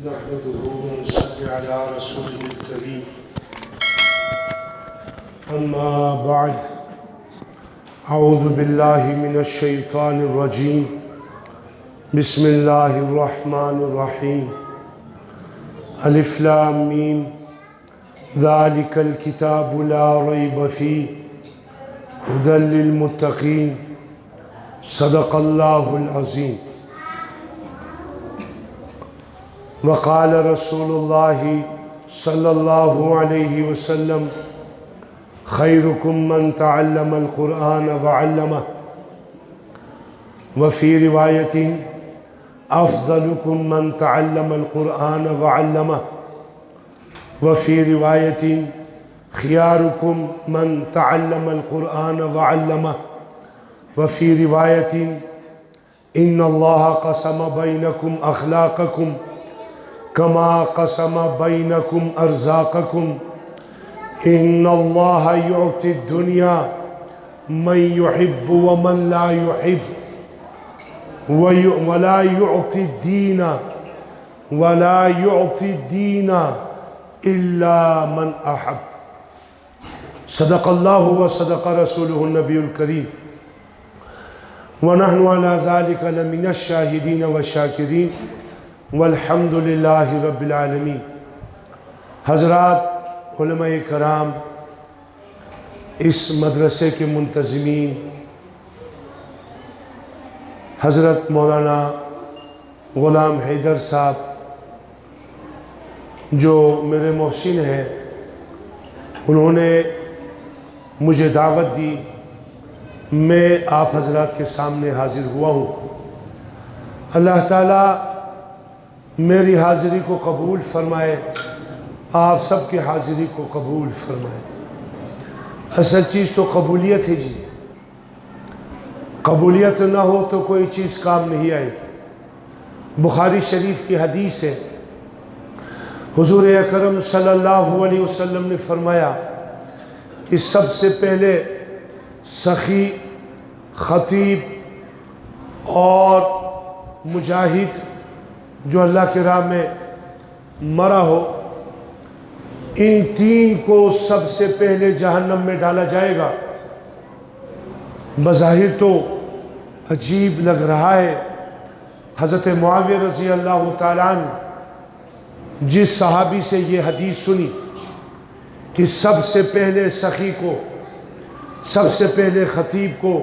نحمده ونصلي على رسوله الكريم أما بعد أعوذ بالله من الشيطان الرجيم بسم الله الرحمن الرحيم ألف لام ميم ذلك الكتاب لا ريب فيه هدى للمتقين صدق الله العظيم وقال رسول الله صلى الله عليه وسلم خيركم من تعلم القرآن وعلمه وفي رواية أفضلكم من تعلم القرآن وعلمه وفي رواية خياركم من تعلم القرآن وعلمه وفي رواية إن الله قسم بينكم أخلاقكم كما قسم بينكم أرزاقكم إن الله يعطي الدنيا من يحب ومن لا يحب ولا يعطي الدين إلا من أحب صدق الله وصدق رسوله النبي الكريم ونحن على ذلك لمن الشاهدين والشاكرين والحمد للہ رب العالمین۔ حضرات علماء کرام، اس مدرسے کے منتظمین، حضرت مولانا غلام حیدر صاحب جو میرے محسن ہیں، انہوں نے مجھے دعوت دی، میں آپ حضرات کے سامنے حاضر ہوا ہوں۔ اللہ تعالیٰ میری حاضری کو قبول فرمائے، آپ سب کی حاضری کو قبول فرمائے۔ اصل چیز تو قبولیت ہے جی، قبولیت نہ ہو تو کوئی چیز کام نہیں آئے گی۔ بخاری شریف کی حدیث ہے، حضور اکرم صلی اللہ علیہ وسلم نے فرمایا کہ سب سے پہلے سخی، خطیب اور مجاہد جو اللہ کے راہ میں مرا ہو، ان تین کو سب سے پہلے جہنم میں ڈالا جائے گا۔ بظاہر تو عجیب لگ رہا ہے، حضرت معاویہ رضی اللہ تعالیٰ عنہ جس صحابی سے یہ حدیث سنی کہ سب سے پہلے سخی کو، سب سے پہلے خطیب کو،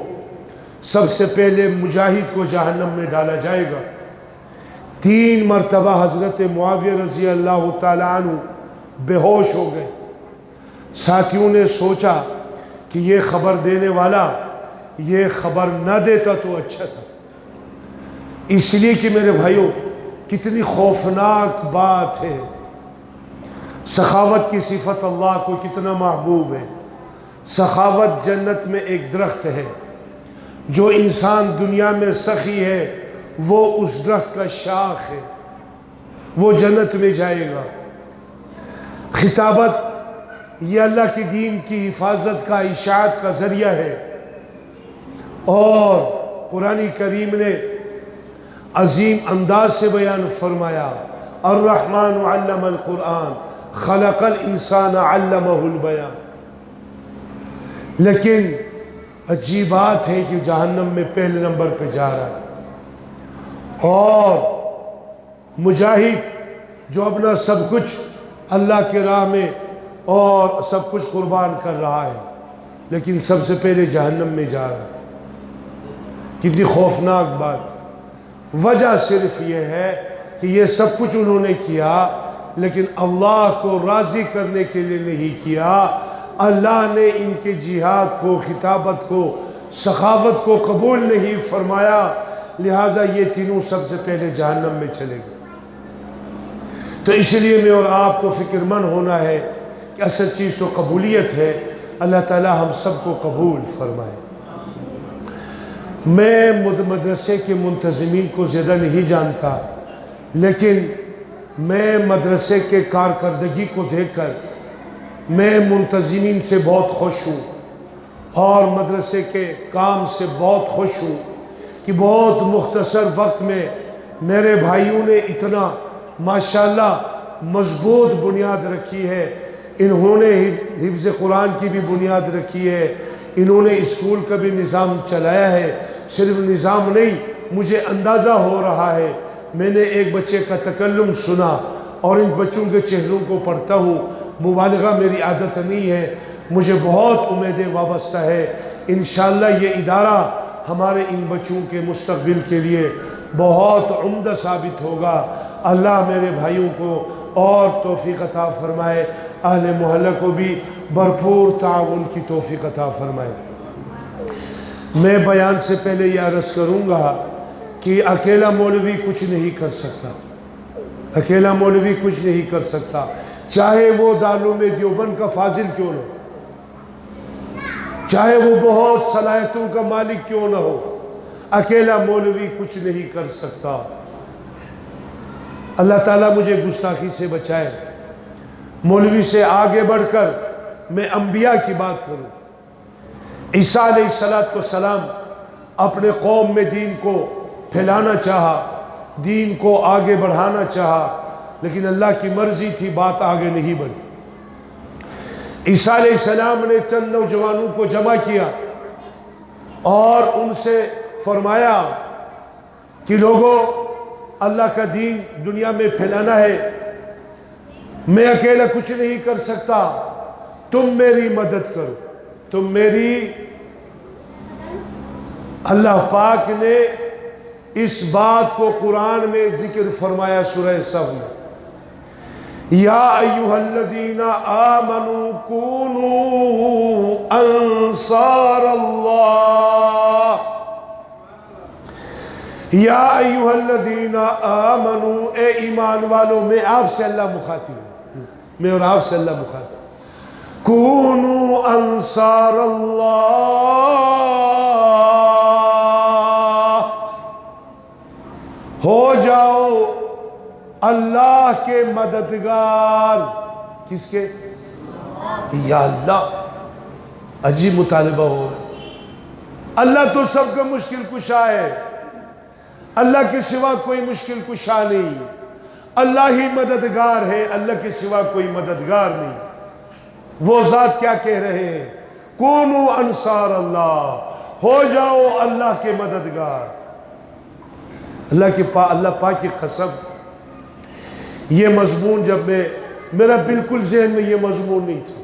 سب سے پہلے مجاہد کو جہنم میں ڈالا جائے گا، 3 مرتبہ حضرت معاویہ رضی اللہ تعالیٰ عنہ بے ہوش ہو گئے۔ ساتھیوں نے سوچا کہ یہ خبر دینے والا یہ خبر نہ دیتا تو اچھا تھا، اس لیے کہ میرے بھائیوں کتنی خوفناک بات ہے۔ سخاوت کی صفت اللہ کو کتنا محبوب ہے۔ سخاوت جنت میں ایک درخت ہے، جو انسان دنیا میں سخی ہے وہ اس درخت کا شاخ ہے، وہ جنت میں جائے گا۔ خطابت یہ اللہ کے دین کی حفاظت کا، اشاعت کا ذریعہ ہے، اور قرآن کریم نے عظیم انداز سے بیان فرمایا، الرحمن علم القرآن خلق الانسان علمہ البیان۔ لیکن عجیب بات ہے کہ جہنم میں پہلے نمبر پہ جا رہا ہے، اور مجاہد جو اپنا سب کچھ اللہ کے راہ میں اور سب کچھ قربان کر رہا ہے، لیکن سب سے پہلے جہنم میں جا رہا ہے۔ کتنی خوفناک بات۔ وجہ صرف یہ ہے کہ یہ سب کچھ انہوں نے کیا، لیکن اللہ کو راضی کرنے کے لیے نہیں کیا۔ اللہ نے ان کے جہاد کو، خطابت کو، سخاوت کو قبول نہیں فرمایا، لہٰذا یہ تینوں سب سے پہلے جہنم میں چلے گئے۔ تو اس لیے میں اور آپ کو فکر مند ہونا ہے کہ اصل چیز تو قبولیت ہے۔ اللہ تعالیٰ ہم سب کو قبول فرمائے۔ میں مدرسے کے منتظمین کو زیادہ نہیں جانتا، لیکن میں مدرسے کے کارکردگی کو دیکھ کر میں منتظمین سے بہت خوش ہوں، اور مدرسے کے کام سے بہت خوش ہوں کہ بہت مختصر وقت میں میرے بھائیوں نے اتنا ماشاءاللہ مضبوط بنیاد رکھی ہے. انہوں نے حفظ قرآن کی بھی بنیاد رکھی ہے, انہوں نے اسکول کا بھی نظام چلایا ہے. صرف نظام نہیں, مجھے اندازہ ہو رہا ہے, میں نے ایک بچے کا تکلم سنا اور ان بچوں کے چہروں کو پڑھتا ہوں. مبالغہ میری عادت نہیں ہے, مجھے بہت امیدیں وابستہ ہے. انشاءاللہ یہ ادارہ ہمارے ان بچوں کے مستقبل کے لیے بہت عمدہ ثابت ہوگا. اللہ میرے بھائیوں کو اور توفیق عطا فرمائے, اہل محلہ کو بھی بھرپور تعاون کی توفیق عطا فرمائے. میں بیان سے پہلے یہ عرض کروں گا کہ اکیلا مولوی کچھ نہیں کر سکتا, اکیلا مولوی کچھ نہیں کر سکتا, چاہے وہ دارالعلوم دیوبند کا فاضل کیوں نہ ہو, چاہے وہ بہت صلاحیتوں کا مالک کیوں نہ ہو, اکیلا مولوی کچھ نہیں کر سکتا. اللہ تعالیٰ مجھے گستاخی سے بچائے. مولوی سے آگے بڑھ کر میں انبیاء کی بات کروں. عیسیٰ علیہ السلام اپنے قوم میں دین کو پھیلانا چاہا, دین کو آگے بڑھانا چاہا, لیکن اللہ کی مرضی تھی بات آگے نہیں بڑھی. عیسیٰ علیہ السلام نے چند نوجوانوں کو جمع کیا اور ان سے فرمایا کہ لوگوں, اللہ کا دین دنیا میں پھیلانا ہے, میں اکیلا کچھ نہیں کر سکتا, تم میری مدد کرو, تم میری. اللہ پاک نے اس بات کو قرآن میں ذکر فرمایا سورہ صف میں, یا ایہا الذین آمنوا کونوا انصار اللہ. یا ایہا الذین آمنوا, اے ایمان والو. میں آپ سے اللہ مخاطب ہوں, میں اور آپ سے اللہ مخاطب. کونوا انصار اللہ, ہو جاؤ اللہ کے مددگار. کس کے؟ یا اللہ. عجیب مطالبہ ہو رہا ہے. اللہ تو سب کا مشکل کشا ہے, اللہ کے سوا کوئی مشکل کشا نہیں, اللہ ہی مددگار ہے, اللہ کے سوا کوئی مددگار نہیں. وہ ذات کیا کہہ رہے ہیں؟ کونوا انصار اللہ, ہو جاؤ اللہ کے مددگار. اللہ پاک کی قسم, یہ مضمون جب میرا بالکل ذہن میں یہ مضمون نہیں تھا,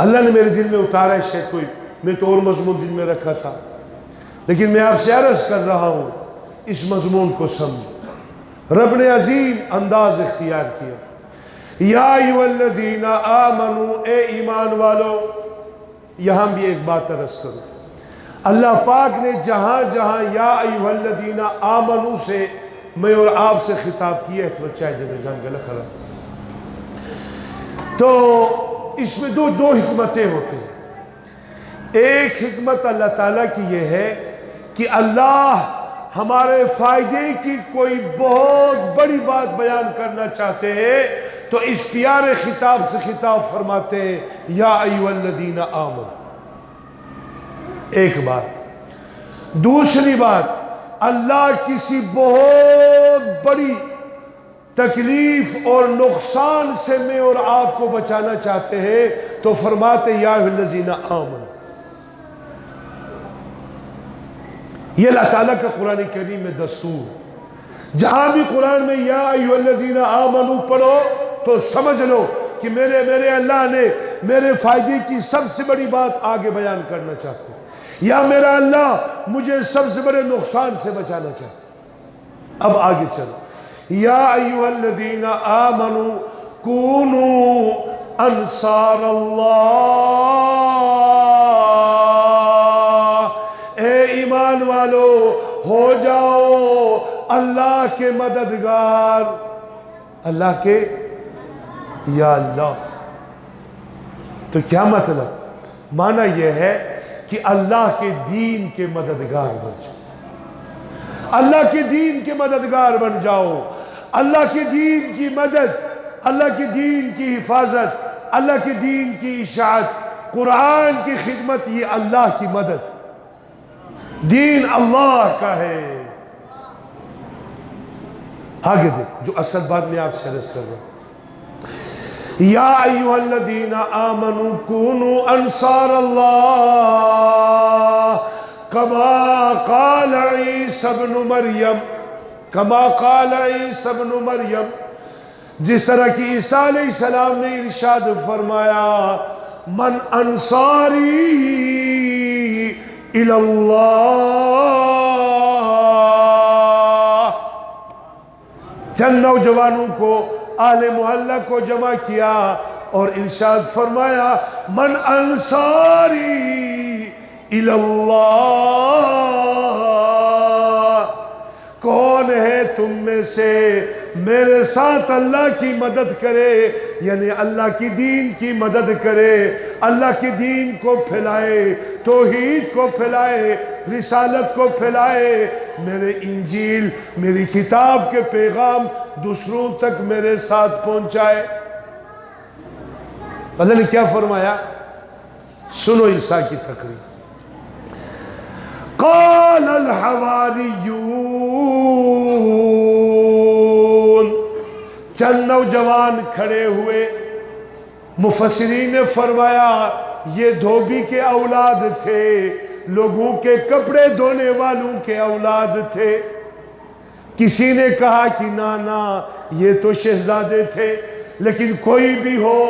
اللہ نے میرے دل میں اتارا ہے. شاید کوئی, میں تو اور مضمون دل میں رکھا تھا, لیکن میں آپ سے عرض کر رہا ہوں اس مضمون کو سمجھ. رب نے عظیم انداز اختیار کیا. یا ایھا الذین آمنوا, اے ایمان والو. یہاں بھی ایک بات عرض کروں, اللہ پاک نے جہاں جہاں یا ایھا الذین آمنوا سے میں اور آپ سے خطاب کیا ہے, تو چاہے جدر جان گلہ خراب, تو اس میں دو حکمتیں ہوتے ہیں. ایک حکمت اللہ تعالیٰ کی یہ ہے کہ اللہ ہمارے فائدے کی کوئی بہت بڑی بات بیان کرنا چاہتے ہیں, تو اس پیارے خطاب سے خطاب فرماتے ہیں یا ایھا الذین آمنوا. ایک بات. دوسری بات, اللہ کسی بہت بڑی تکلیف اور نقصان سے میں اور آپ کو بچانا چاہتے ہیں, تو فرماتے یا ایھا الذین آمنوا. یہ اللہ تعالیٰ کا قرآن کریم میں دستور. جہاں بھی قرآن میں یا ایھا الذین آمنوا پڑھو تو سمجھ لو کہ میرے اللہ نے میرے فائدے کی سب سے بڑی بات آگے بیان کرنا چاہتے ہیں, یا میرا اللہ مجھے سب سے بڑے نقصان سے بچانا چاہتے ہیں. اب آگے چلو. یا ایھا الذین آمنوا کونوا انصار اللہ, اے ایمان والو ہو جاؤ اللہ کے مددگار. اللہ کے, یا اللہ. تو کیا مطلب؟ معنی یہ ہے کہ اللہ کے دین کے مددگار بن جاؤ, اللہ کے دین کے مددگار بن جاؤ. اللہ کے دین کی مدد, اللہ کے دین کی حفاظت, اللہ کے دین کی اشاعت, قرآن کی خدمت, یہ اللہ کی مدد. دین اللہ کا ہے. آگے دیکھ جو اصل بات میں آپ سے عرض کر رہا ہوں، یا ایھا الذین آمنوا کونوا انصار اللہ کما قال عیسی ابن مریم، کما قال عیسی ابن مریم، جس طرح کہ عیسیٰ علیہ السلام نے ارشاد فرمایا من انصاری الی اللہ، چند نوجوانوں کو اہل محلہ کو جمع کیا اور ارشاد فرمایا من انصاری الی اللہ، کون ہے تم میں سے میرے ساتھ اللہ کی مدد کرے، یعنی اللہ کی دین کی مدد کرے، اللہ کی دین کو پھیلائے، توحید کو پھیلائے، رسالت کو پھیلائے، میرے انجیل میری کتاب کے پیغام دوسروں تک میرے ساتھ پہنچائے۔ پتہ نہیں کیا فرمایا، سنو عیسیٰ کی تقریر۔ قال الحواریون، چند نوجوان کھڑے ہوئے، مفسرین نے فرمایا یہ دھوبی کے اولاد تھے، لوگوں کے کپڑے دھونے والوں کے اولاد تھے۔ کسی نے کہا کہ نانا یہ تو شہزادے تھے، لیکن کوئی بھی ہو،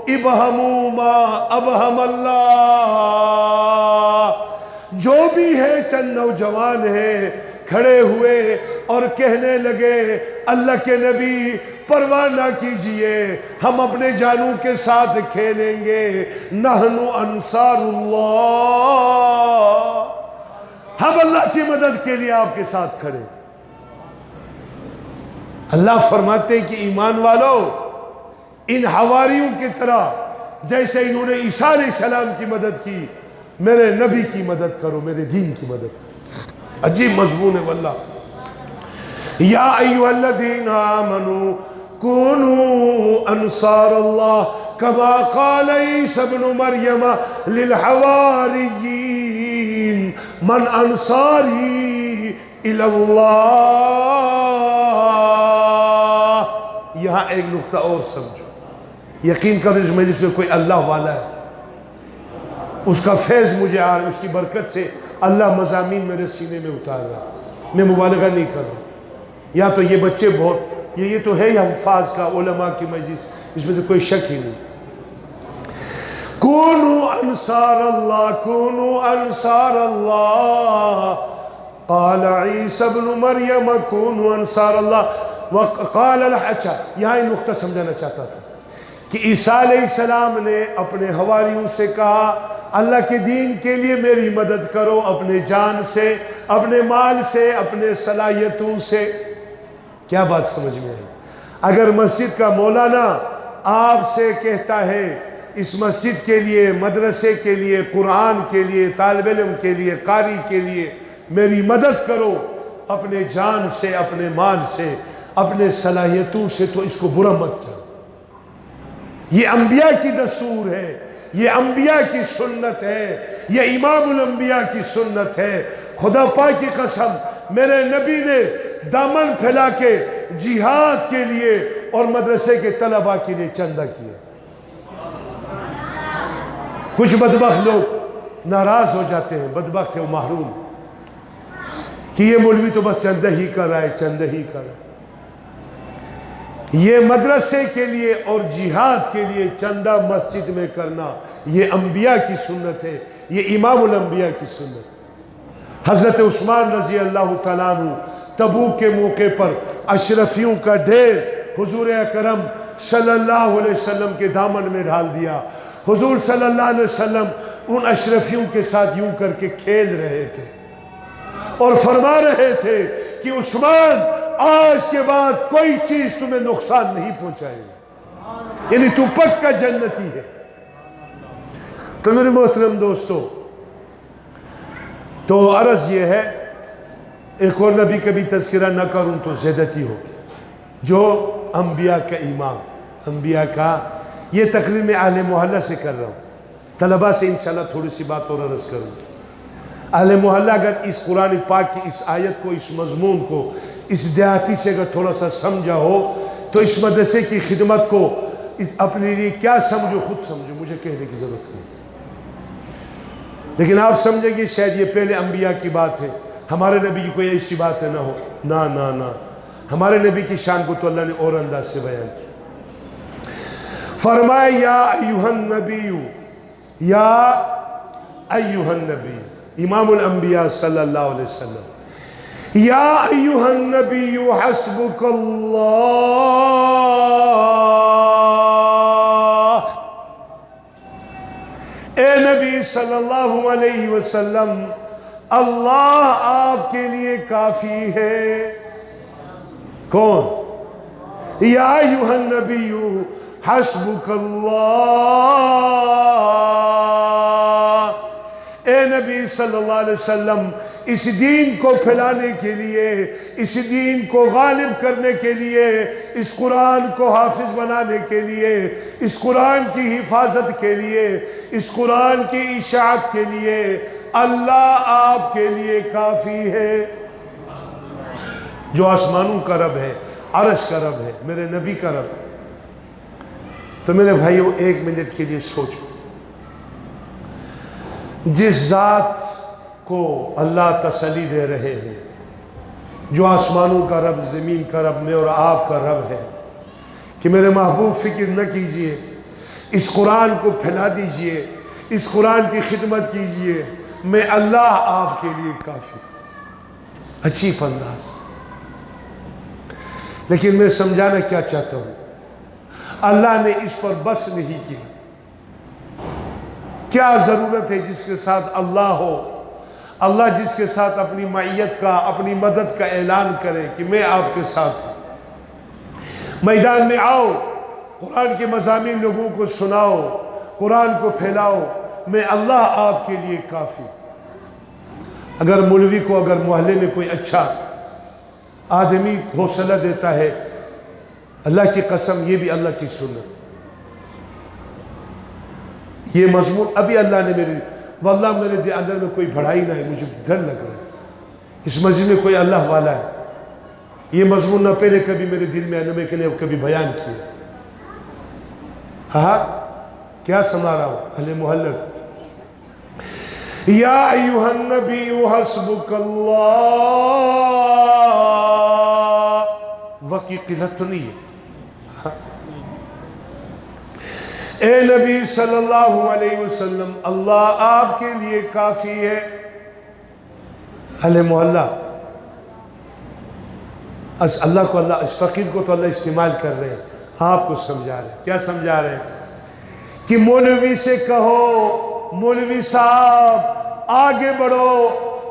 ابہموا ما ابہم اللہ، جو بھی ہے چند نوجوان ہیں کھڑے ہوئے اور کہنے لگے اللہ کے نبی پرواہ نہ کیجئے، ہم اپنے جانوں کے ساتھ کھیلیں گے، نحن انصار اللہ، ہم اللہ کی مدد کے لیے آپ کے ساتھ کھڑے۔ اللہ فرماتے ہیں کہ ایمان والو، ان حواریوں کی طرح جیسے انہوں نے عیسیٰ علیہ السلام کی مدد کی، میرے نبی کی مدد کرو، میرے دین کی مدد کرو۔ عجیب مضمون ہے واللہ۔ یا ایھا الذین آمنوا کونوا انصار اللہ کما قال عیسی ابن مریم للحواریین من انصاری الی اللہ۔ یہاں ایک نقطہ اور سمجھو، یقین کرو اس مجلس میں کوئی اللہ والا ہے، اس کا فیض مجھے آ رہا ہے، اس کی برکت سے اللہ مضامین میرے سینے میں اتار رہا ہے، میں مبالغہ نہیں کر رہا۔ یا تو یہ بچے بہت یہ تو ہے ہی حفاظ کا علماء کی مجلس، اس میں تو کوئی شک ہی نہیں۔ کونوا انصار اللہ، کونوا انصار اللہ، قال عیسی ابن مریم کونوا انصار اللہ وقال اچھا یہاں یہ نقطہ سمجھانا چاہتا تھا کہ عیسیٰ علیہ السلام نے اپنے حواریوں سے کہا اللہ کے دین کے لیے میری مدد کرو، اپنے جان سے، اپنے مال سے، اپنے صلاحیتوں سے۔ کیا بات سمجھ میں آئی؟ اگر مسجد کا مولانا آپ سے کہتا ہے اس مسجد کے لیے، مدرسے کے لیے، قرآن کے لیے، طالب علم کے لیے، قاری کے لیے میری مدد کرو اپنے جان سے، اپنے مال سے، اپنے صلاحیتوں سے، تو اس کو برا مت جانو۔ یہ انبیاء کی دستور ہے، یہ انبیاء کی سنت ہے، یہ امام الانبیاء کی سنت ہے۔ خدا پاک کی قسم، میرے نبی نے دامن پھیلا کے جہاد کے لیے اور مدرسے کے طلباء کے لیے چندہ کیا۔ کچھ بدبخت لوگ ناراض ہو جاتے ہیں، بدبخت ہے وہ محروم، کہ یہ مولوی تو بس چندہ ہی کر رہا ہے، چندہ ہی کر رہا ہے۔ یہ مدرسے کے لیے اور جہاد کے لیے چندہ مسجد میں کرنا یہ انبیاء کی سنت ہے، یہ امام الانبیاء کی سنت۔ حضرت عثمان رضی اللہ تعالیٰ عنہ تبوک کے موقع پر اشرفیوں کا ڈھیر حضور اکرم صلی اللہ علیہ وسلم کے دامن میں ڈال دیا۔ حضور صلی اللہ علیہ وسلم ان اشرفیوں کے ساتھ یوں کر کے کھیل رہے تھے اور فرما رہے تھے کہ عثمان آج کے بعد کوئی چیز تمہیں نقصان نہیں پہنچائے گی، یعنی تو پکا جنتی ہے۔ تو میرے محترم دوستو، تو عرض یہ ہے، ایک اور نبی کا بھی تذکرہ نہ کروں تو زیادتی ہوگی، جو انبیاء کا امام، انبیاء کا، یہ تقریر میں اہل محلہ سے کر رہا ہوں، طلباء سے انشاءاللہ تھوڑی سی بات اور عرض کروں۔ اہل محلہ اگر اس قرآن پاک کی اس آیت کو، اس مضمون کو، اس دیہاتی سے اگر تھوڑا سا سمجھا ہو تو اس مدرسے کی خدمت کو اپنے لیے کیا سمجھو خود سمجھو، مجھے کہنے کی ضرورت نہیں۔ لیکن آپ سمجھیں گے شاید یہ پہلے انبیاء کی بات ہے، ہمارے نبی کی کوئی ایسی بات ہے نہ ہو، نہ ہمارے نبی کی شان کو تو اللہ نے اور انداز سے بیان کیا۔ فرمایا یا ایہا النبی، یا ایہا النبی، امام الانبیاء صلی اللہ علیہ وسلم، یا ایہا النبی حسبک اللہ، اے نبی صلی اللہ علیہ وسلم، اللہ آپ کے لیے کافی ہے۔ کون؟ یا ایہا النبی حسبک اللہ، اے نبی صلی اللہ علیہ وسلم، اس دین کو پھیلانے کے لیے، اس دین کو غالب کرنے کے لیے، اس قرآن کو حافظ بنانے کے لیے، اس قرآن کی حفاظت کے لیے، اس قرآن کی اشاعت کے لیے اللہ آپ کے لیے کافی ہے۔ جو آسمانوں کا رب ہے، عرش کا رب ہے، میرے نبی کا رب ہے۔ تو میرے بھائیوں ایک منٹ کے لیے سوچو، جس ذات کو اللہ تسلی دے رہے ہیں، جو آسمانوں کا رب، زمین کا رب، میں اور آپ کا رب ہے، کہ میرے محبوب فکر نہ کیجئے، اس قرآن کو پھیلا دیجئے، اس قرآن کی خدمت کیجئے، میں اللہ آپ کے لیے کافی۔ عجیب انداز، لیکن میں سمجھانا کیا چاہتا ہوں، اللہ نے اس پر بس نہیں کی۔ کیا ضرورت ہے جس کے ساتھ اللہ ہو، اللہ جس کے ساتھ اپنی معیت کا، اپنی مدد کا اعلان کرے کہ میں آپ کے ساتھ ہوں، میدان میں آؤ، قرآن کے مضامین لوگوں کو سناؤ، قرآن کو پھیلاؤ، میں اللہ آپ کے لیے کافی۔ اگر مولوی کو، اگر محلے میں کوئی اچھا آدمی حوصلہ دیتا ہے، اللہ کی قسم یہ بھی اللہ کی سنت۔ یہ مضمون ابھی اللہ نے واللہ میرے اندر میں کوئی بڑھائی نہ ہے، مجھے ڈر لگ رہا ہے اس مسجد میں کوئی اللہ والا ہے۔ یہ مضمون نہ پہلے کبھی میرے دل میں آنے کے لیے کبھی بیان کیا۔ ہاں کیا سنا رہا ہوں اہل محلہ، یا ایہا النبی حسبک اللہ، وقت کی قلت تو نہیں ہے۔ اے نبی صلی اللہ علیہ وسلم، اللہ آپ کے لیے کافی ہے۔ اہل محلہ، اللہ کو، اللہ اس فقیر کو تو اللہ استعمال کر رہے ہیں، آپ کو سمجھا رہے ہیں۔ کیا سمجھا رہے ہیں؟ کہ مولوی سے کہو، مولوی صاحب آگے بڑھو،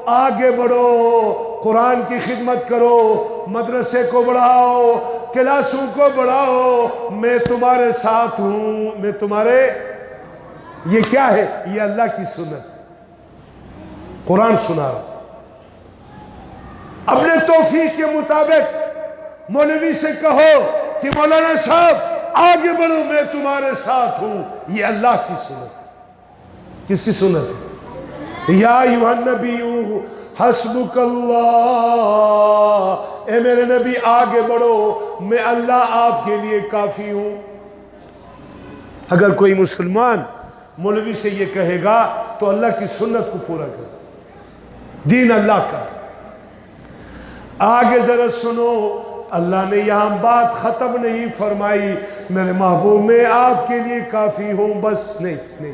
آگے بڑھو، قرآن کی خدمت کرو، مدرسے کو بڑھاؤ، کلاسوں کو بڑھاؤ، میں تمہارے ساتھ ہوں، میں تمہارے۔ یہ کیا ہے؟ یہ اللہ کی سنت، قرآن سنا رہا۔ اپنے توفیق کے مطابق مولوی سے کہو کہ مولانا صاحب آگے بڑھو، میں تمہارے ساتھ ہوں، یہ اللہ کی سنت۔ کس کی سنت ہے؟ یا ایھا النبی حسبک اللہ، اے میرے نبی آگے بڑھو، میں اللہ آپ کے لیے کافی ہوں۔ اگر کوئی مسلمان مولوی سے یہ کہے گا تو اللہ کی سنت کو پورا کر، دین اللہ کا۔ آگے ذرا سنو، اللہ نے یہاں بات ختم نہیں فرمائی، میرے محبوب میں آپ کے لیے کافی ہوں، بس نہیں۔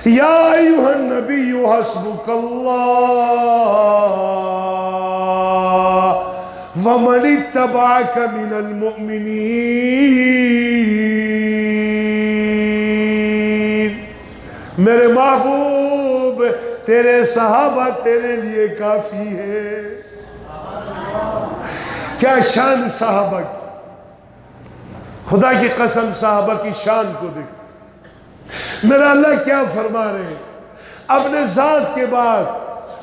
یا ایھا النبی حسبک اللہ ومن اتبعک من المؤمنین، میرے محبوب تیرے صحابہ تیرے لیے کافی ہے۔ کیا شان صحابہ کی، خدا کی قسم صحابہ کی شان کو دیکھ۔ میرا اللہ کیا فرما رہے ہیں؟ اپنے ذات کے بعد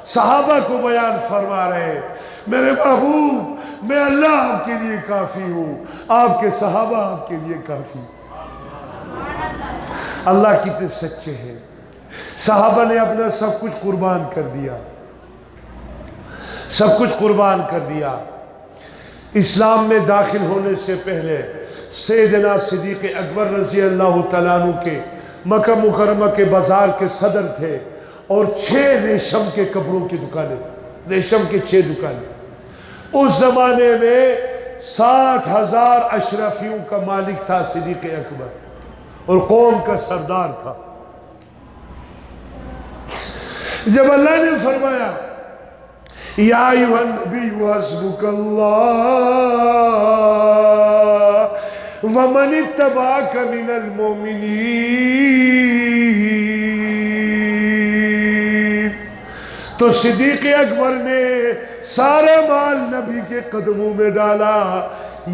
صحابہ کو بیان فرما رہے ہیں، میرے محبوب میں اللہ آپ کے لیے کافی ہوں، آپ کے صحابہ آپ کے لیے کافی۔ اللہ کتنے سچے ہیں، صحابہ نے اپنا سب کچھ قربان کر دیا، سب کچھ قربان کر دیا۔ اسلام میں داخل ہونے سے پہلے سیدنا صدیق اکبر رضی اللہ تعالیٰ عنہ کے مکہ مکرمہ کے بازار کے صدر تھے، اور 6 ریشم کے کپڑوں کی دکانیں، ریشم کے 6 دکانیں۔ اس زمانے میں 60,000 اشرفیوں کا مالک تھا صدیق اکبر، اور قوم کا سردار تھا۔ جب اللہ نے فرمایا یا ایھا النبی حسبک اللہ ومن اتبعک من المؤمنین، تو صدیق اکبر نے سارا مال نبی کے قدموں میں ڈالا،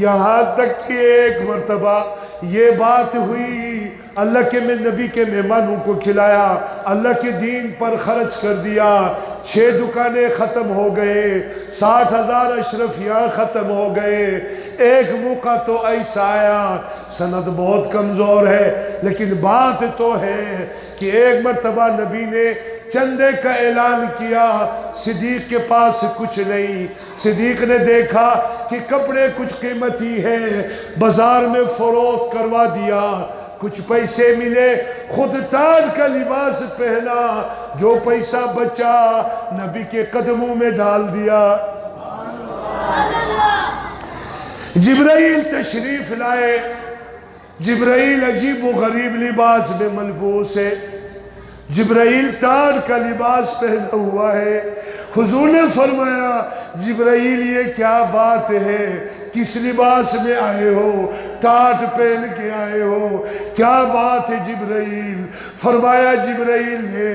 یہاں تک کہ ایک مرتبہ یہ بات ہوئی، اللہ کے نبی کے مہمانوں کو کھلایا، اللہ کے دین پر خرچ کر دیا، 6 دکانیں ختم ہو گئے، 60,000 اشرفیاں ختم ہو گئے۔ ایک موقع تو ایسا آیا، سند بہت کمزور ہے لیکن بات تو ہے کہ ایک مرتبہ نبی نے چندے کا اعلان کیا، صدیق کے پاس کچھ نہیں، صدیق نے دیکھا کہ کپڑے کچھ قیمتی ہیں، بازار میں فروخت کروا دیا، کچھ پیسے ملے، خود تاج کا لباس پہنا، جو پیسہ بچا نبی کے قدموں میں ڈال دیا۔ جبرائیل تشریف لائے، جبرائیل عجیب و غریب لباس میں ملبوس ہے، جبرائیل تاج کا لباس پہنا ہوا ہے۔ حضور نے فرمایا جبرائیل یہ کیا بات ہے، کس لباس میں آئے ہو، ٹاٹ پہن کے آئے ہو، کیا بات ہے جبرائیل؟ فرمایا جبرائیل نے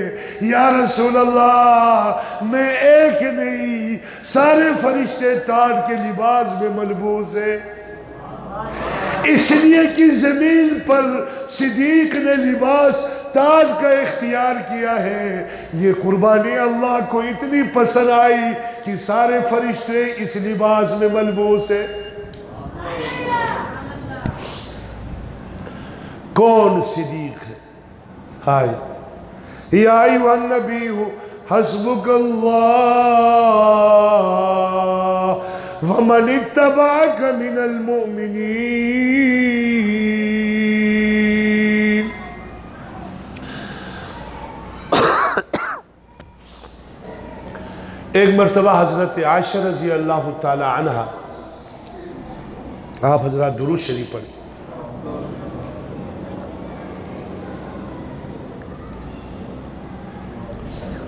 یا رسول اللہ میں ایک نہیں، سارے فرشتے ٹاٹ کے لباس میں ملبوس ہیں، اس لیے کہ زمین پر صدیق نے لباس تاج کا اختیار کیا ہے۔ یہ قربانی اللہ کو اتنی پسند آئی کہ سارے فرشتے اس لباس میں ملبوس ہیں۔ کون صدیق ہے؟ ہائے یا ایھا النبی حسبک اللہ ومن اتبعک من المؤمنین۔ ایک مرتبہ حضرت عائشہ رضی اللہ تعالی عنہا، آپ حضرات درود شریف پڑھیں۔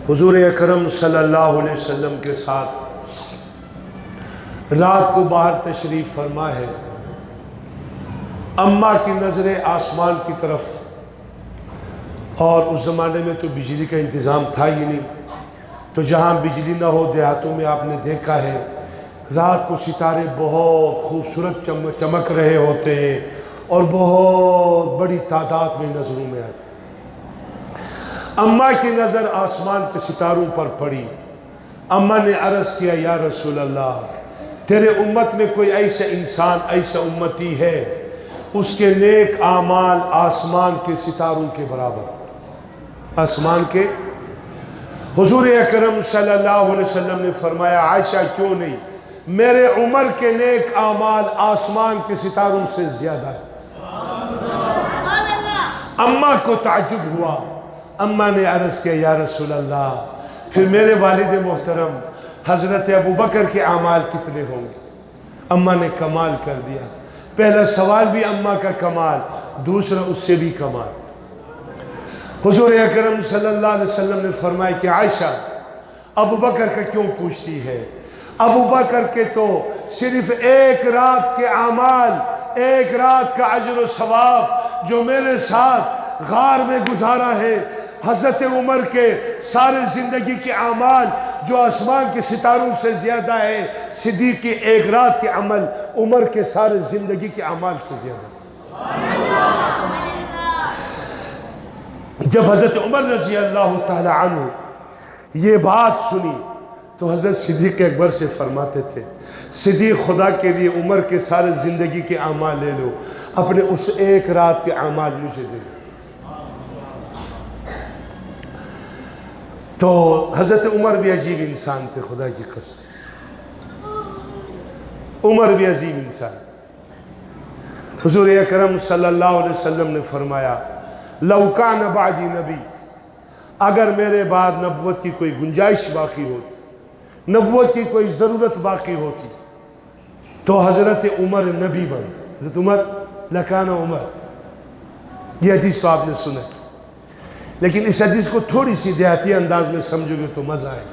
حضور اکرم صلی اللہ علیہ وسلم کے ساتھ رات کو باہر تشریف فرما ہے، اماں کی نظریں آسمان کی طرف، اور اس زمانے میں تو بجلی کا انتظام تھا ہی نہیں، تو جہاں بجلی نہ ہو دیہاتوں میں آپ نے دیکھا ہے رات کو ستارے بہت خوبصورت چمک رہے ہوتے ہیں اور بہت بڑی تعداد میں نظروں میں آتے ہیں۔ اماں کی نظر آسمان کے ستاروں پر پڑی، اماں نے عرض کیا یا رسول اللہ تیرے امت میں کوئی ایسا انسان، ایسا امتی ہے اس کے نیک اعمال آسمان کے ستاروں کے برابر، آسمان کے؟ حضور اکرم صلی اللہ علیہ وسلم نے فرمایا عائشہ کیوں نہیں، میرے عمر کے نیک اعمال آسمان کے ستاروں سے زیادہ ہے۔ اماں کو تعجب ہوا، اماں نے عرض کیا یا رسول اللہ پھر میرے والد محترم حضرت ابوبکر کے اعمال کتنے ہوں گے؟ اماں نے کمال کر دیا، پہلا سوال بھی اماں کا کمال، دوسرا اس سے بھی کمال۔ حضور اکرم صلی اللہ علیہ وسلم نے فرمایا کہ عائشہ ابوبکر کا کیوں پوچھتی ہے؟ ابوبکر کے تو صرف ایک رات کے اعمال، ایک رات کا اجر و ثواب جو میرے ساتھ غار میں گزارا ہے، حضرت عمر کے سارے زندگی کے اعمال جو آسمان کے ستاروں سے زیادہ ہے، صدیق کی ایک رات کے عمل عمر کے سارے زندگی کے اعمال سے زیادہ ہے۔ جب حضرت عمر رضی اللہ تعالی عنہ یہ بات سنی تو حضرت صدیق اکبر سے فرماتے تھے صدیق خدا کے لیے عمر کے سارے زندگی کے اعمال لے لو، اپنے اس ایک رات کے اعمال مجھے دے دو۔ تو حضرت عمر بھی عجیب انسان تھے، خدا کی قسم، عمر بھی عجیب انسان تھے۔ حضور اکرم صلی اللہ علیہ وسلم نے فرمایا لو کان بعدی نبی، اگر میرے بعد نبوت کی کوئی گنجائش باقی ہوتی، نبوت کی کوئی ضرورت باقی ہوتی، تو حضرت عمر نبی بن، حضرت عمر لکان عمر۔ یہ حدیث تو آپ نے سنا، لیکن اس حدیث کو تھوڑی سی دیہاتی انداز میں سمجھو گے تو مزہ آئے۔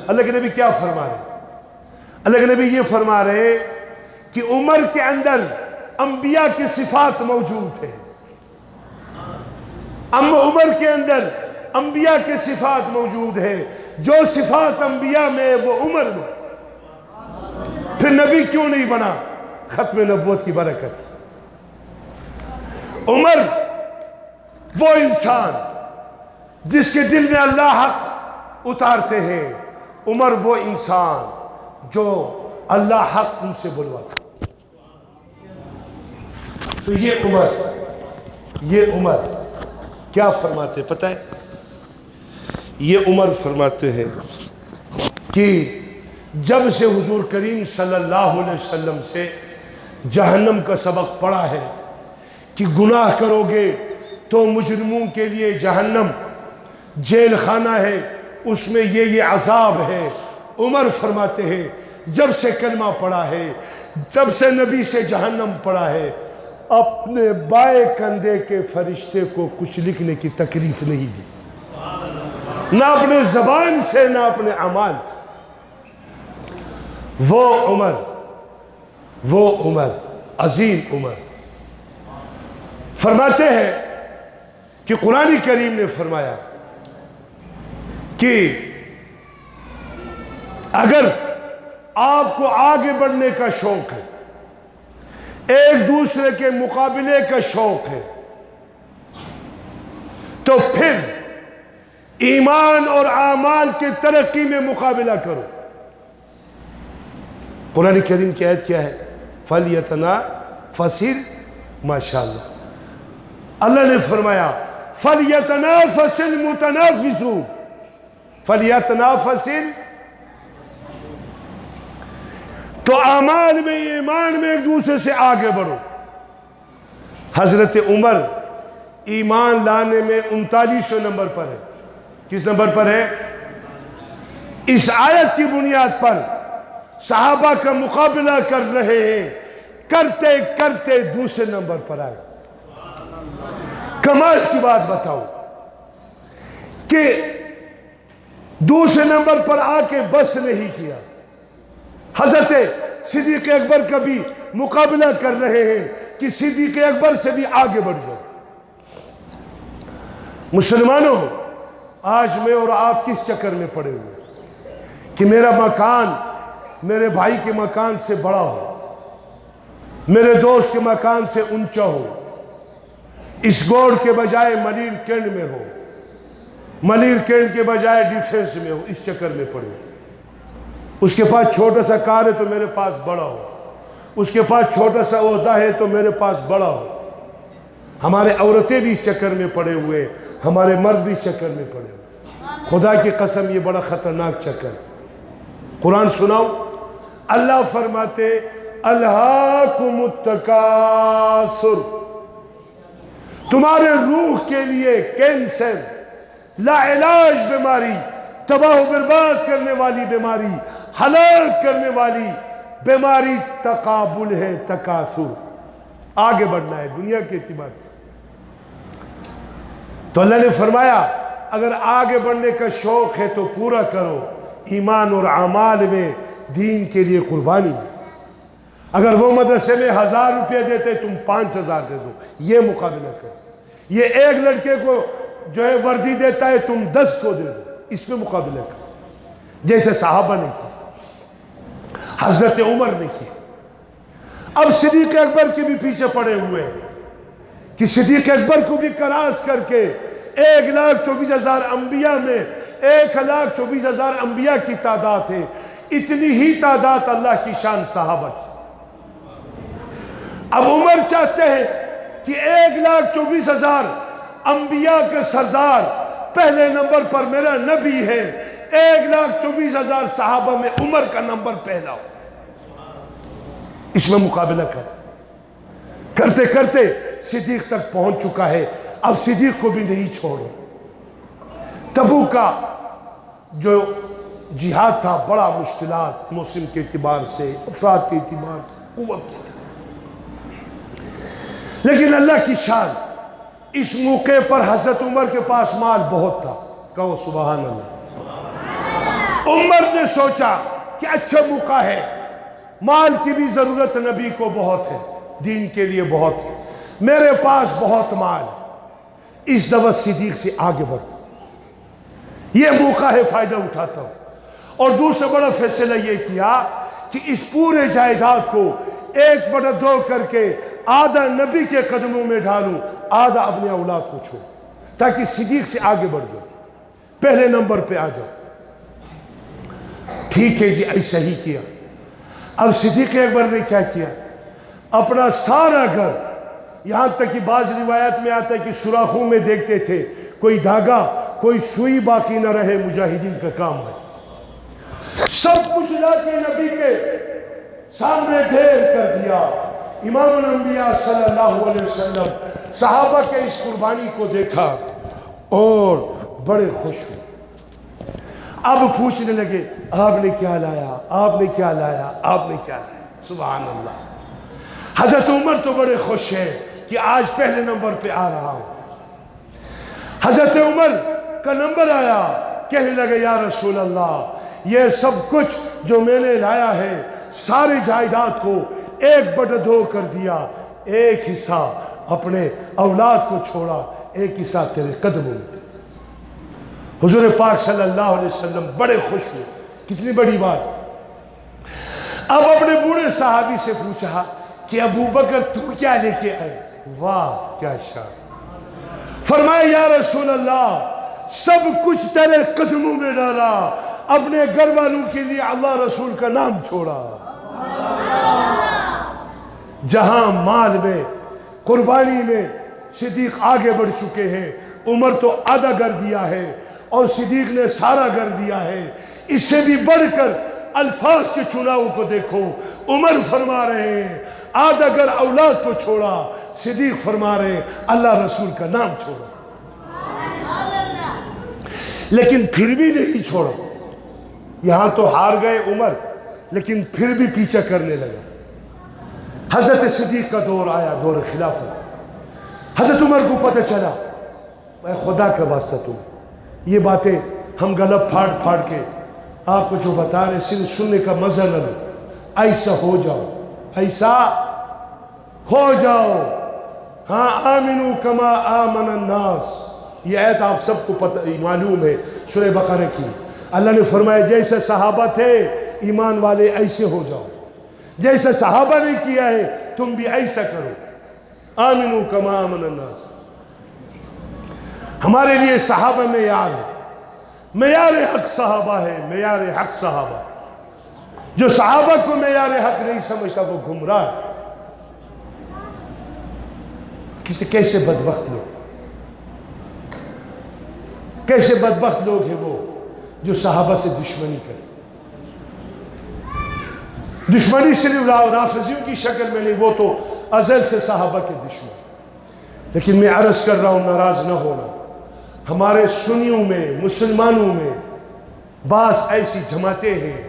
اللہ کے نبی کیا فرما رہے ہیں؟ اللہ کے نبی یہ فرما رہے ہیں کہ عمر کے اندر انبیاء کی صفات موجود ہے، عمر کے اندر انبیاء کی صفات موجود ہے، جو صفات انبیاء میں وہ عمر میں، پھر نبی کیوں نہیں بنا؟ ختم نبوت کی برکت۔ عمر وہ انسان جس کے دل میں اللہ حق اتارتے ہیں، عمر وہ انسان جو اللہ حق ان سے بلواتا۔ تو یہ عمر کیا فرماتے پتہ ہے؟ یہ عمر فرماتے ہیں کہ جب سے حضور کریم صلی اللہ علیہ وسلم سے جہنم کا سبق پڑھا ہے کہ گناہ کرو گے تو مجرموں کے لیے جہنم جیل خانہ ہے، اس میں یہ عذاب ہے، عمر فرماتے ہیں جب سے کلمہ پڑھا ہے، جب سے نبی سے جہنم پڑھا ہے، اپنے بائیں کندھے کے فرشتے کو کچھ لکھنے کی تکلیف نہیں دی، نہ اپنے زبان سے نہ اپنے اعمال سے۔ وہ عمر عظیم عمر فرماتے ہیں کہ قرآن کریم نے فرمایا کہ اگر آپ کو آگے بڑھنے کا شوق ہے، ایک دوسرے کے مقابلے کا شوق ہے، تو پھر ایمان اور اعمال کے ترقی میں مقابلہ کرو۔ قرآن کریم کی آیت کیا ہے؟ فَلْيَتَنَافَسِ ماشاءاللہ، اللہ نے فرمایا فَلْيَتَنَافَسِ الْمُتَنَافِسُونَ، فَلْيَتَنَافَسِ، تو اعمال میں، ایمان میں ایک دوسرے سے آگے بڑھو۔ حضرت عمر ایمان لانے میں 39 نمبر پر ہے۔ کس نمبر پر ہے؟ اس آیت کی بنیاد پر صحابہ کا مقابلہ کر رہے ہیں، کرتے کرتے دوسرے نمبر پر آئے۔ کمال کی بات بتاؤ کہ دوسرے نمبر پر آ کے بس نہیں کیا، حضرت صدیق اکبر کا بھی مقابلہ کر رہے ہیں کہ صدیق اکبر سے بھی آگے بڑھ جاؤ۔ مسلمانوں، آج میں اور آپ کس چکر میں پڑے ہوئے کہ میرا مکان میرے بھائی کے مکان سے بڑا ہو، میرے دوست کے مکان سے اونچا ہو، اس گوڑ کے بجائے ملیر کینڈ میں ہو، ملیر کینڈ کے بجائے ڈیفینس میں ہو، اس چکر میں پڑے ہوئے۔ اس کے پاس چھوٹا سا کار ہے تو میرے پاس بڑا ہو، اس کے پاس چھوٹا سا عہدہ ہے تو میرے پاس بڑا ہو۔ ہمارے عورتیں بھی اس چکر میں پڑے ہوئے، ہمارے مرد بھی اس چکر میں پڑے ہوئے۔ خدا کی قسم یہ بڑا خطرناک چکر۔ قرآن سناؤ، اللہ فرماتے الہاکم التکاثر، تمہارے روح کے لیے کینسر، لا علاج بیماری، تباہ و برباد کرنے والی بیماری، ہلاک کرنے والی بیماری تقابل ہے، تکاثر، آگے بڑھنا ہے دنیا کے اعتبار سے۔ تو اللہ نے فرمایا اگر آگے بڑھنے کا شوق ہے تو پورا کرو، ایمان اور اعمال میں دین کے لیے قربانی۔ اگر وہ مدرسے میں 1000 روپے دیتے تم 5000 دے دو، یہ مقابلہ کرو۔ یہ ایک لڑکے کو جو ہے وردی دیتا ہے تم 10 کو دے دو، اس پہ مقابلہ کرو، جیسے صحابہ نے کیا، حضرت عمر نے کیا۔ اب صدیق اکبر کے بھی پیچھے پڑے ہوئے ہیں کہ صدیق اکبر کو بھی کراس کر کے 1,24,000 انبیاء میں 1,24,000 انبیاء کی تعداد ہے، اتنی ہی تعداد اللہ کی شان صحابہ کی۔ اب عمر چاہتے ہیں کہ 1,24,000 انبیاء کے سردار، پہلے نمبر پر میرا نبی ہے، 1,24,000 صحابہ میں عمر کا نمبر پہلا ہو، اس میں مقابلہ کرتے کرتے صدیق تک پہنچ چکا ہے۔ اب صدیق کو بھی نہیں چھوڑا۔ تبوک کا جو جہاد تھا بڑا مشکلات، موسم کے اعتبار سے، افراد کے اعتبار سے، قوت کے اعتبار سے، لیکن اللہ کی شان، اس موقع پر حضرت عمر کے پاس مال بہت تھا۔ کہو سبحان اللہ۔ عمر نے سوچا کہ اچھا موقع ہے، مال کی بھی ضرورت نبی کو بہت ہے، دین کے لیے بہت ہے، میرے پاس بہت مال، اس دفعہ صدیق سے آگے بڑھتا ہوں، یہ موقع ہے، فائدہ اٹھاتا ہوں۔ اور دوسرا بڑا فیصلہ یہ کیا کہ اس پورے جائیداد کو 1/2 کر کے آدھا نبی کے قدموں میں ڈالوں، آدھا اپنے اولاد کو چھوڑ، تاکہ صدیق سے آگے بڑھ جاؤ، پہلے نمبر پہ آ جاؤ۔ ٹھیک ہے جی، ایسا ہی کیا۔ اب صدیق اکبر نے کیا کیا؟ اپنا سارا گھر، یہاں تک کہ بعض روایت میں آتا ہے کہ سوراخوں میں دیکھتے تھے کوئی دھاگا، کوئی سوئی باقی نہ رہے، مجاہدین کا کام ہے، سب کچھ لا کے نبی کے سامنے ڈھیر کر دیا۔ امام الانبیاء صلی اللہ علیہ وسلم صحابہ کے اس قربانی کو دیکھا اور بڑے خوش ہوئے۔ اب پوچھنے لگے، آپ نے کیا لایا؟ آپ نے کیا لایا؟ آپ نے کیا لایا؟ سبحان اللہ۔ حضرت عمر تو بڑے خوش ہیں کہ آج پہلے نمبر پہ آ رہا ہوں۔ حضرت عمر کا نمبر آیا، کہنے لگے یا رسول اللہ، یہ سب کچھ جو میں نے لایا ہے، سارے جائیداد کو 1/2 کر دیا، ایک حصہ اپنے اولاد کو چھوڑا، ایک حصہ تیرے قدموں میں۔ حضور پاک صلی اللہ علیہ وسلم بڑے خوش ہوئے، کتنی بڑی بات۔ اب اپنے بوڑھے صحابی سے پوچھا کہ ابو بکر تو کیا لے کے آئے؟ واہ کیا شان! فرمایا یا رسول اللہ، سب کچھ تیرے قدموں میں ڈالا، اپنے گھر والوں کے لیے اللہ رسول کا نام چھوڑا۔ جہاں مال میں، قربانی میں صدیق آگے بڑھ چکے ہیں، عمر تو آدھا گھر دیا ہے اور صدیق نے سارا گھر دیا ہے۔ اس سے بھی بڑھ کر الفاظ کے چناؤ کو دیکھو، عمر فرما رہے ہیں آدھا گھر اولاد کو چھوڑا، صدیق فرما رہے ہیں اللہ رسول کا نام چھوڑا۔ لیکن پھر بھی نہیں چھوڑا، یہاں تو ہار گئے عمر، لیکن پھر بھی پیچھا کرنے لگا۔ حضرت صدیق کا دور آیا، دور خلافت۔ حضرت عمر کو پتہ چلا، اے خدا کا واسطہ تم یہ باتیں ہم غلط پھاڑ پھاڑ کے آپ کو جو بتا رہے صرف سننے کا مزہ نہ لو، ایسا ہو جاؤ، ایسا ہو جاؤ۔ ہاں آمنو کما آمن الناس، یہ آیت آپ سب کو پتہ معلوم ہے، سورہ بقرہ کی۔ اللہ نے فرمایا جیسے صحابہ تھے ایمان والے ایسے ہو جاؤ، جیسا صحابہ نے کیا ہے تم بھی ایسا کرو۔ آمنو کما آمن الناس۔ ہمارے لیے صحابہ معیار ہے، معیار حق صحابہ ہے، معیار حق صحابہ۔ جو صحابہ کو معیار حق نہیں سمجھتا وہ گمراہ ہے۔ کیسے بدبخت لوگ، کیسے بدبخت لوگ ہیں وہ جو صحابہ سے دشمنی کریں۔ دشمنی صرف رافضیوں کی شکل میں نہیں، وہ تو ازل سے صحابہ کے دشمن۔ لیکن میں عرض کر رہا ہوں، ناراض نہ ہونا، ہمارے سنیوں میں، مسلمانوں میں بعض ایسی جماعتیں ہیں،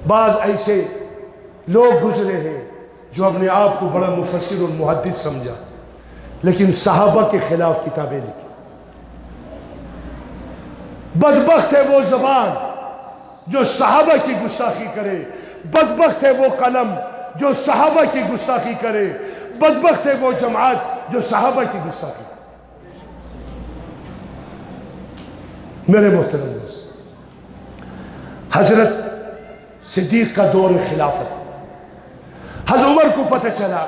بعض ایسے لوگ گزرے ہیں جو اپنے آپ کو بڑا مفسر اور محدث سمجھا، لیکن صحابہ کے خلاف کتابیں لکھی۔ بدبخت ہے وہ زبان جو صحابہ کی گستاخی کرے، بدبخت ہے وہ قلم جو صحابہ کی گستاخی کرے، بدبخت ہے وہ جماعت جو صحابہ کی گستاخی کرے۔ میرے محترم دوست، حضرت صدیق کا دور خلافت، حضرت عمر کو پتہ چلا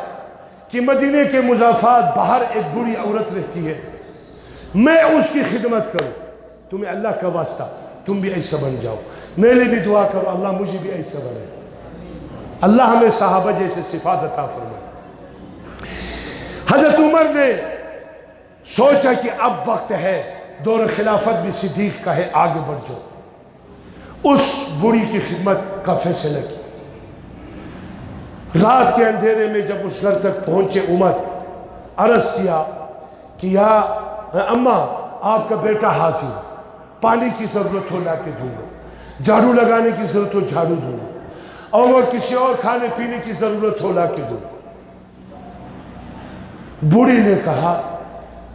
کہ مدینے کے مضافات باہر ایک بری عورت رہتی ہے، میں اس کی خدمت کروں، تمہیں اللہ کا واسطہ تم بھی ایسا بن جاؤ، میرے لیے بھی دعا کرو اللہ مجھے بھی ایسا بنے۔ اللہ ہمیں صحابہ جیسے صفات عطا فرمائے۔ حضرت عمر نے سوچا کہ اب وقت ہے دور خلافت بھی صدیق کا ہے، آگے بڑھ جاؤ۔ اس بوڑھی کی خدمت کا فیصلہ کی۔ رات کے اندھیرے میں جب اس گھر تک پہنچے عمر، عرض کیا کہ یا اماں آپ کا بیٹا حاضر ہے، پانی کی ضرورت ہو لا کے دوں گا، جھاڑو لگانے کی ضرورت ہو جھاڑو دوں گا، اور کسی اور کھانے پینے کی ضرورت ہو لا کے دوں گا۔ بوڑھی نے کہا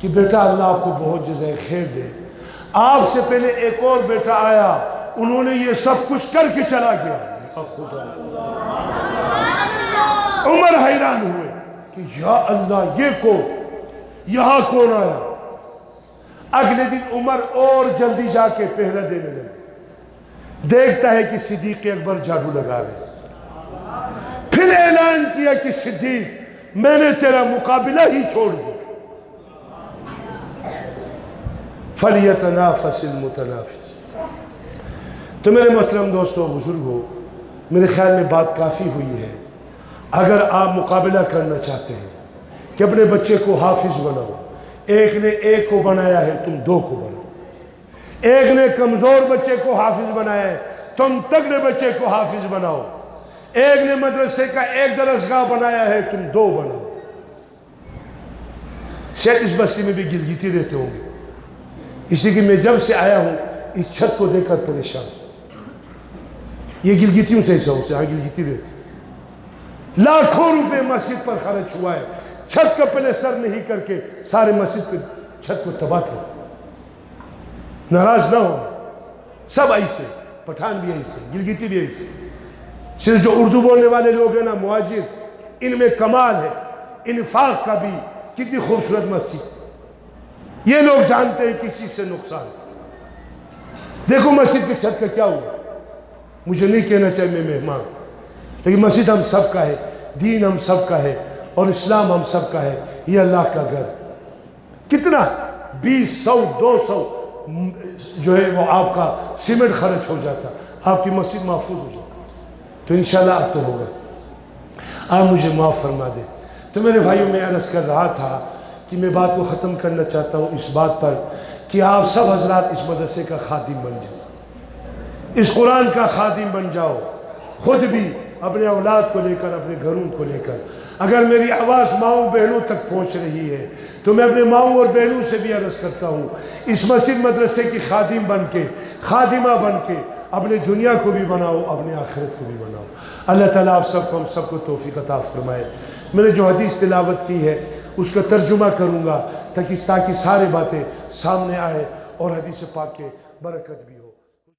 کہ بیٹا اللہ آپ کو بہت جزائے خیر دے، آپ سے پہلے ایک اور بیٹا آیا، انہوں نے یہ سب کچھ کر کے چلا گیا۔ خدا، عمر حیران ہوئے کہ یا اللہ یہ کون، یہاں کون آیا؟ اگلے دن عمر اور جلدی جا کے پہرہ دینے لگے، دیکھتا ہے کہ صدیق اکبر جھاڑو لگا رہے۔ پھر اعلان کیا کہ صدیق میں نے تیرا مقابلہ ہی چھوڑ دیا۔ فَلْيَتَنَافَسِ الْمُتَنَافِسُونَ۔ تو میرے محترم دوستو، بزرگو، میرے خیال میں بات کافی ہوئی ہے۔ اگر آپ مقابلہ کرنا چاہتے ہیں کہ اپنے بچے کو حافظ بناؤ، ایک نے ایک کو بنایا ہے، تم دو کو بناؤ۔ ایک نے کمزور بچے کو حافظ بنایا ہے، تم تگڑے بچے کو حافظ بناؤ۔ ایک نے مدرسے کا ایک درسگاہ بنایا ہے، تم دو بناؤ۔ شاید اس بستی میں بھی گلگیتی رہتے ہوں گے، اسی کہ میں جب سے آیا ہوں اس چھت کو دیکھ کر پریشان۔ یہ گلگیتیوں سے ایسا ہو سے، ہاں گلگیتی رہتے، لاکھوں روپے مسجد پر خرچ ہوا ہے، چھت کا پلسٹر نہیں کر کے سارے مسجد کے چھت کو تباہ کیا۔ ناراض نہ ہو، سب ایسے، پٹھان بھی ایسے، گلگیتی بھی ایسے۔ صرف جو اردو بولنے والے لوگ ہیں نا، مہاجر، ان میں کمال ہے انفاق کا بھی۔ کتنی خوبصورت مسجد، یہ لوگ جانتے ہیں کس چیز سے نقصان۔ دیکھو مسجد کے چھت کا کیا ہوا۔ مجھے نہیں کہنا چاہیے میں مہمان، لیکن مسجد ہم سب کا ہے، دین ہم سب کا ہے، اور اسلام ہم سب کا ہے، یہ اللہ کا گھر۔ کتنا 200 200 جو ہے وہ آپ کا سیمنٹ خرچ ہو جاتا، آپ کی مسجد محفوظ ہو جاتا۔ تو انشاءاللہ اب تو ہوگا، آپ مجھے معاف فرما دیں۔ تو میرے بھائیوں، میں عرض کر رہا تھا کہ میں بات کو ختم کرنا چاہتا ہوں اس بات پر کہ آپ سب حضرات اس مدرسے کا خادم بن جاؤ، اس قرآن کا خادم بن جاؤ، خود بھی اپنے اولاد کو لے کر، اپنے گھروں کو لے کر۔ اگر میری آواز ماؤں بہنوں تک پہنچ رہی ہے تو میں اپنے ماؤں اور بہنوں سے بھی عرض کرتا ہوں، اس مسجد مدرسے کی خادم بن کے، خادمہ بن کے اپنے دنیا کو بھی بناؤ، اپنے آخرت کو بھی بناؤ۔ اللہ تعالیٰ آپ سب کو، ہم سب کو توفیق عطا فرمائے۔ میں نے جو حدیث تلاوت کی ہے اس کا ترجمہ کروں گا تاکہ سارے باتیں سامنے آئے اور حدیث پاک کے برکت بھی